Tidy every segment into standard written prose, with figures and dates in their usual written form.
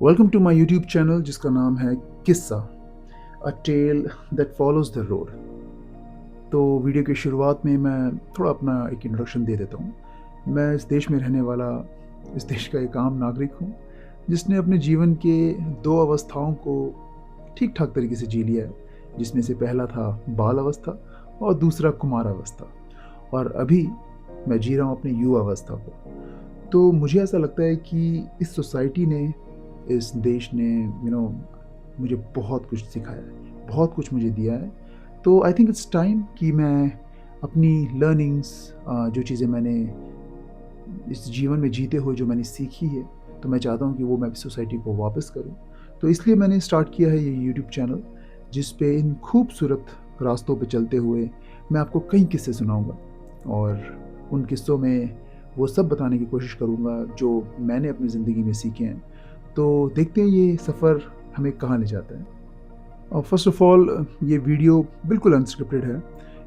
Welcome to my YouTube channel जिसका नाम है Kissa, a tale that follows the road. तो वीडियो की शुरुआत में मैं थोड़ा अपना एक इंट्रोडक्शन दे देता हूँ। मैं इस देश में रहने वाला, इस देश का एक आम नागरिक हूँ जिसने अपने जीवन के दो अवस्थाओं को ठीक ठाक तरीके से जी लिया है, जिसमें से पहला था बाल अवस्था और दूसरा कुमार अवस्था। और अभी मैं जी रहा हूँ अपनी युवा अवस्था को। तो मुझे ऐसा लगता है कि इस सोसाइटी ने, इस देश ने मुझे बहुत कुछ सिखाया है, बहुत कुछ मुझे दिया है। तो आई थिंक इट्स टाइम कि मैं अपनी लर्निंग्स, जो चीज़ें मैंने इस जीवन में जीते हुए जो मैंने सीखी है, तो मैं चाहता हूँ कि वो मैं सोसाइटी को वापस करूँ। तो इसलिए मैंने स्टार्ट किया है ये यूट्यूब चैनल, जिस पे इन खूबसूरत रास्तों पे चलते हुए मैं आपको कई किस्से सुनाऊँगा और उन किस्सों में वो सब बताने की कोशिश करूँगा जो मैंने अपनी ज़िंदगी में सीखे हैं। तो देखते हैं ये सफ़र हमें कहाँ ले जाता है। और फ़र्स्ट ऑफ़ ऑल ये वीडियो बिल्कुल अनस्क्रिप्टेड है।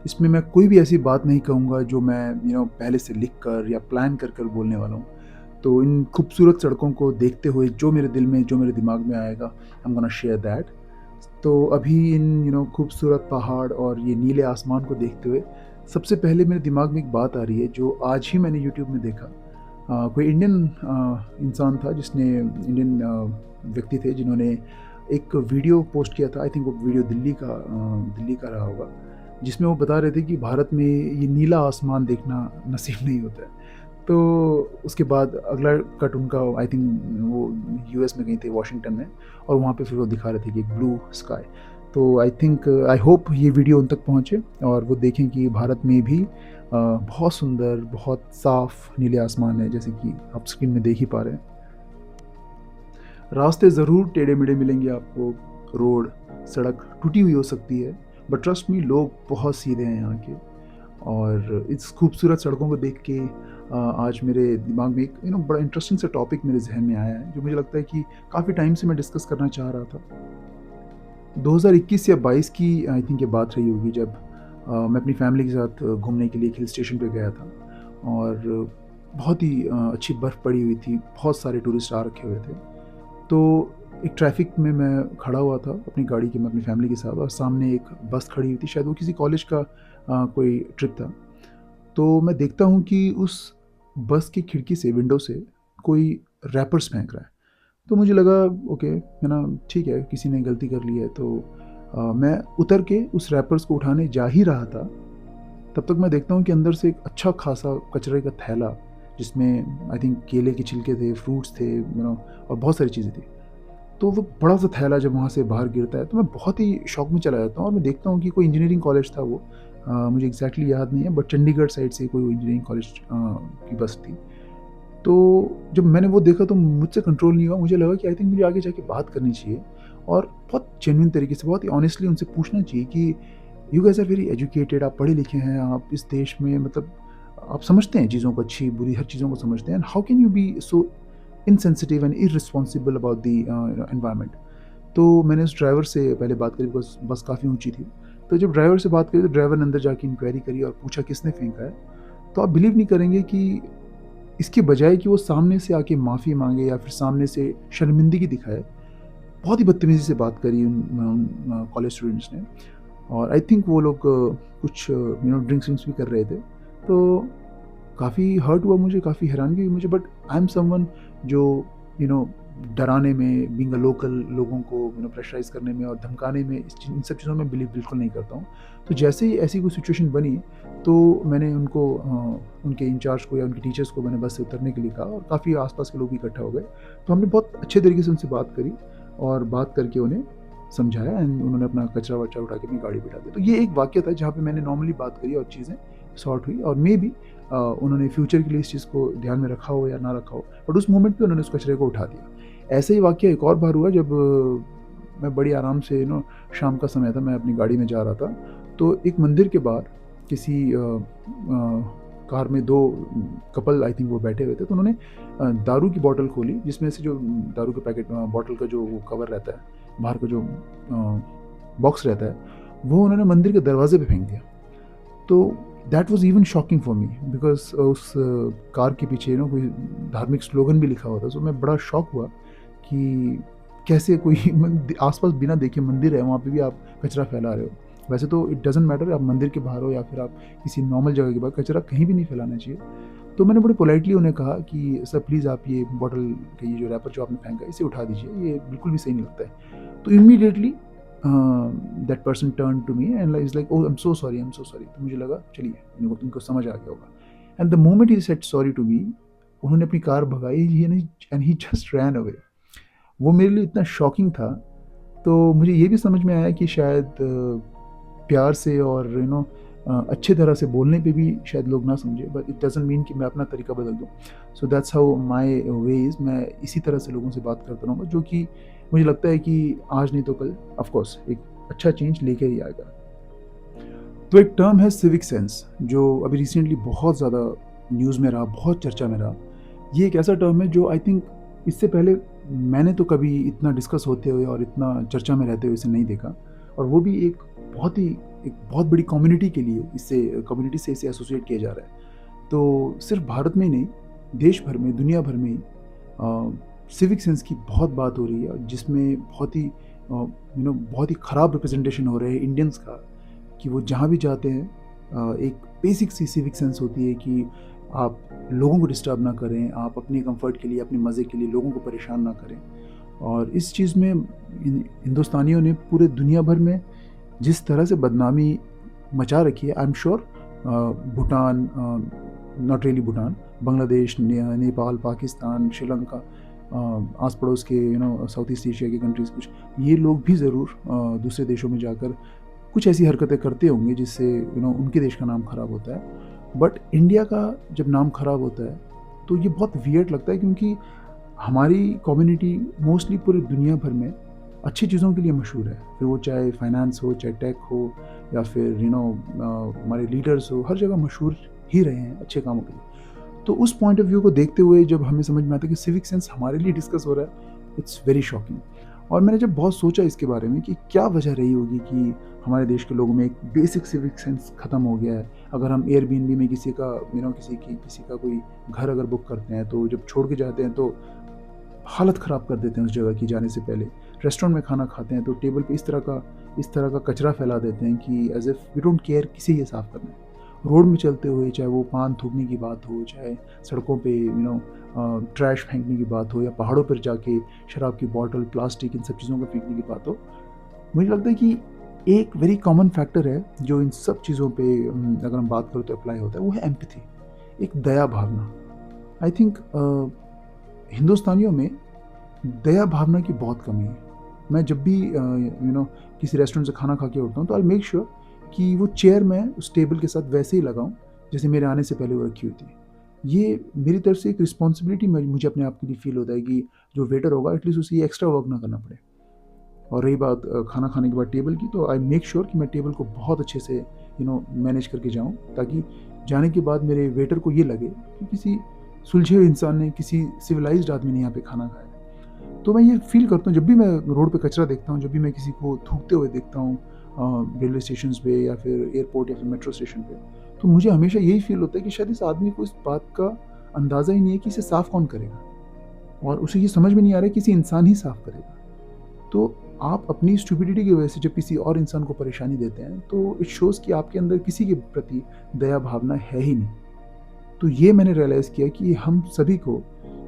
इसमें मैं कोई भी ऐसी बात नहीं कहूँगा जो मैं पहले से लिख कर या प्लान कर बोलने वाला हूँ। तो इन खूबसूरत सड़कों को देखते हुए जो मेरे दिल में, जो मेरे दिमाग में आएगा, I am gonna share that. तो अभी इन खूबसूरत पहाड़ और ये नीले आसमान को देखते हुए सबसे पहले मेरे दिमाग में एक बात आ रही है जो आज ही मैंने यूट्यूब में देखा। कोई इंडियन इंसान था, जिसने इंडियन व्यक्ति थे जिन्होंने एक वीडियो पोस्ट किया था। आई थिंक वो वीडियो दिल्ली का रहा होगा, जिसमें वो बता रहे थे कि भारत में ये नीला आसमान देखना नसीब नहीं होता है। तो उसके बाद अगला कट उनका, आई थिंक वो यूएस में गई थी, वॉशिंगटन में, और वहाँ पे फिर वो दिखा रहे थे कि एक ब्लू स्काई। तो आई होप ये वीडियो उन तक पहुँचे और वो देखें कि भारत में भी बहुत सुंदर, बहुत साफ नीले आसमान है, जैसे कि आप स्क्रीन में देख ही पा रहे हैं। रास्ते ज़रूर टेढ़े-मेढ़े मिलेंगे आपको, रोड, सड़क टूटी हुई हो सकती है, बट ट्रस्ट मी, लोग बहुत सीधे हैं यहाँ के। और इस खूबसूरत सड़कों को देख के आज मेरे दिमाग में एक बड़ा इंटरेस्टिंग सा टॉपिक मेरे ज़हन में आया है, जो मुझे लगता है कि काफ़ी टाइम से मैं डिस्कस करना चाह रहा था। 2021 या 22 की आई थिंक ये बात रही होगी, जब मैं अपनी फैमिली के साथ घूमने के लिए एक हिल स्टेशन पे गया था। और बहुत ही अच्छी बर्फ़ पड़ी हुई थी, बहुत सारे टूरिस्ट आ रखे हुए थे। तो एक ट्रैफ़िक में मैं खड़ा हुआ था अपनी गाड़ी के, मैं अपनी फैमिली के साथ, और सामने एक बस खड़ी हुई थी, शायद वो किसी कॉलेज का कोई ट्रिप था। तो मैं देखता हूँ कि उस बस की खिड़की से, विंडो से, कोई रैपर्स फेंक रहा है। तो मुझे लगा ओके, है ना, ठीक है, किसी ने गलती कर ली है। तो मैं उतर के उस रैपर्स को उठाने जा ही रहा था, तब तक मैं देखता हूँ कि अंदर से एक अच्छा खासा कचरे का थैला, जिसमें आई थिंक केले के छिलके थे, फ्रूट्स थे, और बहुत सारी चीज़ें थी। तो वो बड़ा-सा थैला जब वहाँ से बाहर गिरता है, तो मैं बहुत ही शॉक में चला जाता हूँ, और मैं देखता हूँ कि कोई इंजीनियरिंग कॉलेज था वो। मुझे एग्ज़ैक्टली याद नहीं है, बट चंडीगढ़ साइड से कोई इंजीनियरिंग कॉलेज की बस थी। तो जब मैंने वो देखा तो मुझसे कंट्रोल नहीं हुआ, मुझे लगा कि आई थिंक मुझे आगे जाके बात करनी चाहिए, और बहुत जेन्युइन तरीके से, बहुत ही ऑनेस्टली उनसे पूछना चाहिए कि you guys are very educated, आप पढ़े लिखे हैं, आप इस देश में, मतलब आप समझते हैं चीज़ों को, अच्छी-बुरी हर चीज़ों को समझते हैं, and how can you be so insensitive and irresponsible about the environment. तो मैंने उस ड्राइवर से पहले बात करी, बिकॉज़ बस काफ़ी ऊँची थी। तो जब ड्राइवर से बात करी, तो ड्राइवर ने अंदर जाके इंक्वायरी करी और पूछा किसने फेंका है। तो आप बिलीव नहीं करेंगे कि इसके बजाय कि वो सामने से आके माफ़ी माँगे या फिर सामने से शर्मिंदगी दिखाए, बहुत ही बदतमीज़ी से बात करी उन कॉलेज स्टूडेंट्स ने। और आई थिंक वो लोग कुछ ड्रिंक्स विंक्स भी कर रहे थे। तो काफ़ी हर्ट हुआ मुझे, काफ़ी हैरानगी हुई मुझे, बट आई एम समवन जो यू नो डराने में, बीइंग अ लोकल, लोगों को प्रेशराइज़ करने में और धमकाने में, इन सब चीज़ों में बिलीव बिल्कुल नहीं करता हूँ। तो जैसे ही ऐसी कोई सिचुएशन बनी, तो मैंने उनको उनके इंचार्ज को या उनके टीचर्स को मैंने बस से उतरने के लिए कहा, और काफ़ी आस-पास के लोग भी इकट्ठा हो गए। तो हमने बहुत अच्छे तरीके से उनसे बात करी, और बात करके उन्हें समझाया, एंड उन्होंने अपना कचरा-वचरा उठा के अपनी गाड़ी में डाल दिया। तो ये एक वाक़या था जहाँ पे मैंने नॉर्मली बात करी और चीज़ें सॉर्ट हुई, और मेबी उन्होंने फ्यूचर के लिए इस चीज़ को ध्यान में रखा हो या ना रखा हो, बट उस मोमेंट पे उन्होंने उस कचरे को उठा दिया। ऐसे ही वाक़या एक और बार हुआ, जब मैं बड़ी आराम से, शाम का समय था, मैं अपनी गाड़ी में जा रहा था, तो एक मंदिर के बाहर किसी कार में 2 कपल, आई थिंक वो बैठे हुए थे, तो उन्होंने दारू की बॉटल खोली, जिसमें से जो दारू के पैकेट, बॉटल का जो वो कवर रहता है, बाहर का जो बॉक्स रहता है, वो उन्होंने मंदिर के दरवाज़े पे फेंक दिया। तो that was even shocking for me, because उस कार के पीछे कोई धार्मिक स्लोगन भी लिखा हुआ था। सो मैं बड़ा शॉक हुआ कि कैसे कोई आस-पास बिना देखे मंदिर है, वहाँ पे भी आप कचरा फैला रहे हो। वैसे तो इट डज़न्ट मैटर आप मंदिर के बाहर हो या फिर आप किसी नॉर्मल जगह के बाहर, कचरा कहीं भी नहीं फैलाना चाहिए। तो मैंने बड़े पोलाइटली उन्हें कहा कि सर प्लीज़ आप ये बॉटल का ये जो रैपर जो आपने फेंका है इसे उठा दीजिए, ये बिल्कुल भी सही नहीं लगता है। तो immediately that person turn to me and is like oh I am so sorry, I am so sorry. तो मुझे लगा चलिए इनको समझ आ गया होगा। And the moment he said sorry to me, उन्होंने अपनी कार भगाई and he just ran away. वो मेरे लिए इतना शॉकिंग था, तो मुझे ये भी समझ में आया कि शायद प्यार से और अच्छे तरह से बोलने पे भी शायद लोग ना समझे, बट इट डज़न्ट मीन कि मैं अपना तरीका बदल दूँ। So that's how my way is, मैं इसी तरह से लोगों से बात करता रहूँगा, जो कि मुझे लगता है कि आज नहीं तो कल ऑफ कोर्स एक अच्छा चेंज लेके ही आएगा। तो एक टर्म है सिविक सेंस, जो अभी रिसेंटली बहुत ज़्यादा न्यूज़ में रहा, बहुत चर्चा में रहा। ये एक ऐसा टर्म है जो आई थिंक इससे पहले मैंने तो कभी इतना डिस्कस होते हुए और इतना चर्चा में रहते हुए इसे नहीं देखा, और वो भी बहुत ही एक बहुत बड़ी कम्युनिटी के लिए कम्युनिटी से इसे एसोसिएट किया जा रहा है। तो सिर्फ भारत में ही नहीं, देश भर में, दुनिया भर में सिविक सेंस की बहुत बात हो रही है, जिसमें बहुत ही ख़राब रिप्रेजेंटेशन हो रहे हैं इंडियंस का, कि वो जहाँ भी जाते हैं एक बेसिक सी सिविक सेंस होती है कि आप लोगों को डिस्टर्ब ना करें, आप अपने कंफर्ट के लिए, अपने मज़े के लिए लोगों को परेशान ना करें। और इस चीज़ में हिंदुस्तानियों ने पूरे दुनिया भर में जिस तरह से बदनामी मचा रखी है, I am sure Bhutan, not really Bhutan, Bangladesh, Nepal, Pakistan, Sri Lanka, आस पड़ोस के साउथ ईस्ट एशिया की कंट्रीज़, कुछ ये लोग भी ज़रूर दूसरे देशों में जाकर कुछ ऐसी हरकतें करते होंगे जिससे उनके देश का नाम ख़राब होता है। बट इंडिया का जब नाम ख़राब होता है तो ये बहुत वियर्ड लगता है, क्योंकि हमारी कम्युनिटी मोस्टली पूरी दुनिया भर में अच्छी चीज़ों के लिए मशहूर है, फिर वो चाहे फाइनेंस हो, चाहे टेक हो, या फिर हमारे लीडर्स हो, हर जगह मशहूर ही रहे हैं अच्छे कामों के लिए। तो उस पॉइंट ऑफ व्यू को देखते हुए जब हमें समझ में आता है कि सिविक सेंस हमारे लिए डिस्कस हो रहा है, इट्स वेरी शॉकिंग। और मैंने जब बहुत सोचा इसके बारे में कि क्या वजह रही होगी कि हमारे देश के लोगों में एक बेसिक सिविक सेंस ख़त्म हो गया है। अगर हम एयरबीएनबी में किसी का कोई घर अगर बुक करते हैं, तो जब छोड़ के जाते हैं तो हालत ख़राब कर देते हैं उस जगह की जाने से पहले। रेस्टोरेंट में खाना खाते हैं तो टेबल पे इस तरह का कचरा फैला देते हैं कि as if we don't care किसे ये साफ़ करना है। रोड में चलते हुए, चाहे वो पान थूकने की बात हो, चाहे सड़कों पे ट्रैश फेंकने की बात हो, या पहाड़ों पर जाके शराब की बॉटल, प्लास्टिक, इन सब चीज़ों को फेंकने की बात हो, मुझे लगता है कि एक वेरी कॉमन फैक्टर है जो इन सब चीज़ों पे अगर हम बात करें तो अप्लाई होता है, वो है एम्पैथी, एक दया भावना। आई थिंक हिंदुस्तानियों में दया भावना की बहुत कमी है। मैं जब भी किसी रेस्टोरेंट से खाना खा के उठता हूँ, तो आई मेक श्योर कि वो चेयर मैं उस टेबल के साथ वैसे ही लगाऊँ जैसे मेरे आने से पहले वो रखी हुई थी। ये मेरी तरफ से एक रिस्पॉन्सिबिलिटी मुझे अपने आप के लिए फ़ील होता है कि जो वेटर होगा एटलीस्ट उसे ये एक्स्ट्रा वर्क ना करना पड़े। और रही बात खाना खाने के बाद टेबल की, तो आई मेक श्योर कि मैं टेबल को बहुत अच्छे से मैनेज करके जाऊँ, ताकि जाने के बाद मेरे वेटर को ये लगे कि किसी सुलझे हुए इंसान ने, किसी सिविलाइज्ड आदमी ने यहाँ पे खाना खाया। तो मैं ये फ़ील करता हूँ जब भी मैं रोड पे कचरा देखता हूँ, जब भी मैं किसी को थूकते हुए देखता हूँ रेलवे स्टेशंस पे या फिर एयरपोर्ट या फिर मेट्रो स्टेशन पे, तो मुझे हमेशा यही फ़ील होता है कि शायद इस आदमी को इस बात का अंदाज़ा ही नहीं है कि इसे साफ़ कौन करेगा, और उसे ये समझ में नहीं आ रहा है किसी इंसान ही साफ़ करेगा। तो आप अपनी स्टुपिडिटी की वजह से जब किसी और इंसान को परेशानी देते हैं, तो इट शोज़ कि आपके अंदर किसी के प्रति दया भावना है ही नहीं। तो ये मैंने रियलाइज़ किया कि हम सभी को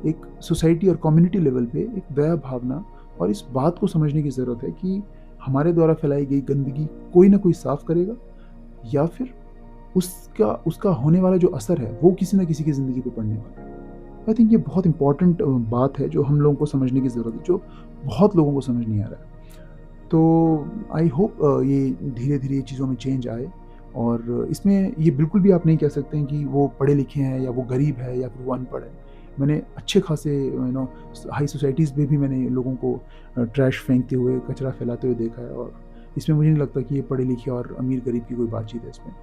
एक सोसाइटी और कम्युनिटी लेवल पे एक दया भावना और इस बात को समझने की ज़रूरत है कि हमारे द्वारा फैलाई गई गंदगी कोई ना कोई साफ़ करेगा, या फिर उसका उसका होने वाला जो असर है वो किसी न किसी की ज़िंदगी पे पड़ने वाला है। आई थिंक ये बहुत इम्पोर्टेंट बात है जो हम लोगों को समझने की ज़रूरत है, जो बहुत लोगों को समझ नहीं आ रहा है। तो आई होप ये धीरे-धीरे ये चीज़ों में चेंज आए, और इसमें ये बिल्कुल भी आप नहीं कह सकते हैं कि वो पढ़े लिखे हैं या वो गरीब है या फिर वो अनपढ़ है। मैंने अच्छे खासे हाई सोसाइटीज़ में भी मैंने लोगों को ट्रैश फेंकते हुए, कचरा फैलाते हुए देखा है, और इसमें मुझे नहीं लगता कि ये पढ़े लिखे और अमीर-गरीब की कोई बातचीत है इसमें।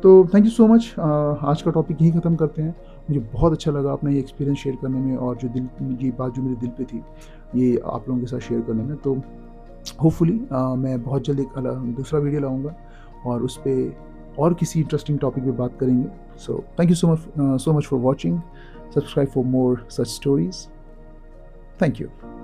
तो थैंक यू सो मच। आज का टॉपिक यहीं ख़त्म करते हैं। मुझे बहुत अच्छा लगा अपना ये एक्सपीरियंस शेयर करने में, और ये बात जो मेरे दिल पे थी, ये आप लोगों के साथ शेयर करने में। तो होपफुली मैं बहुत जल्द एक दूसरा वीडियो लाऊँगा, और उस पे और किसी इंटरेस्टिंग टॉपिक पे बात करेंगे। So thank you so much for watching. Subscribe for more such stories. Thank you.